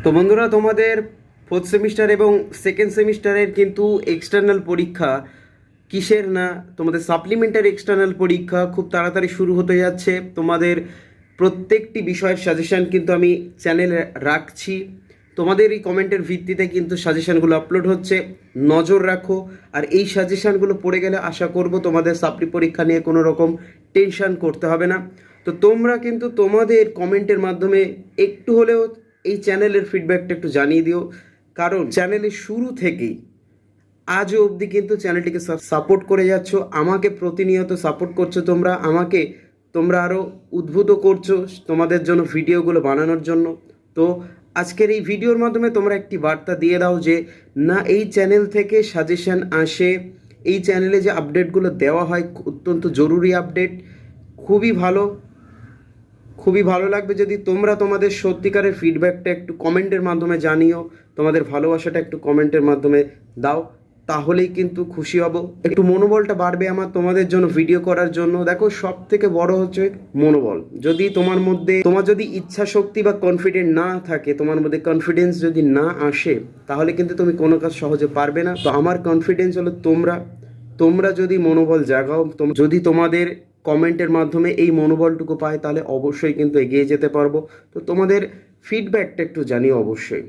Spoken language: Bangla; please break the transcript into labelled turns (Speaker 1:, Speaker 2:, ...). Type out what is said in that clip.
Speaker 1: তো বন্ধুরা, তোমাদের ফোর্থ সেমিস্টার এবং সেকেন্ড সেমিস্টারের কিন্তু এক্সটার্নাল পরীক্ষা কিসের না তোমাদের সাপ্লিমেন্টারি এক্সটার্নাল পরীক্ষা খুব তাড়াতাড়ি শুরু হতে যাচ্ছে। তোমাদের প্রত্যেকটি বিষয়ের সাজেশান কিন্তু আমি চ্যানেলে রাখছি। তোমাদের এই কমেন্টের ভিত্তিতে কিন্তু সাজেশানগুলো আপলোড হচ্ছে, নজর রাখো। আর এই সাজেশানগুলো পড়ে গেলে আশা করব তোমাদের সাপ্লি পরীক্ষা নিয়ে কোনো রকম টেনশন করতে হবে না। তো তোমরা কিন্তু তোমাদের কমেন্টের মাধ্যমে একটু হলেও এই চ্যানেলের ফিডব্যাকটা একটু জানিয়ে দিও, কারণ চ্যানেলের শুরু থেকেই আজও অবধি কিন্তু চ্যানেলটিকে সাপোর্ট করে যাচ্ছ, আমাকে প্রতিনিয়ত সাপোর্ট করছো। তোমরা আরও উদ্বুদ্ধ করছো তোমাদের জন্য ভিডিওগুলো বানানোর জন্য। তো আজকের এই ভিডিওর মাধ্যমে তোমরা একটি বার্তা দিয়ে দাও যে না, এই চ্যানেল থেকে সাজেশন আসে, এই চ্যানেলে যে আপডেটগুলো দেওয়া হয় অত্যন্ত জরুরি আপডেট, খুবই ভালো লাগবে যদি তোমরা তোমাদের সত্যিকারের ফিডব্যাকটা একটু কমেন্টের মাধ্যমে জানিও, তোমাদের ভালোবাসাটা একটু কমেন্টের মাধ্যমে দাও, তাহলেই কিন্তু খুশি হব। একটু মনোবলটা বাড়বে আমার তোমাদের জন্য ভিডিও করার জন্য। দেখো, সব থেকে বড় হচ্ছে মনোবল। যদি তোমার যদি ইচ্ছা শক্তি বা কনফিডেন্ট না থাকে, তোমার মধ্যে কনফিডেন্স যদি না আসে, তাহলে কিন্তু তুমি কোনো কাজ সহজে পারবে না। তো আমার কনফিডেন্স হলো তোমরা যদি মনোবল জাগাও, যদি তোমাদের কমেন্টের মাধ্যমে এই মনোবলটুকু পাই, তাহলে অবশ্যই কিন্তু এগিয়ে যেতে পারবো। তো তোমাদের ফিডব্যাকটা একটু জানিও অবশ্যই।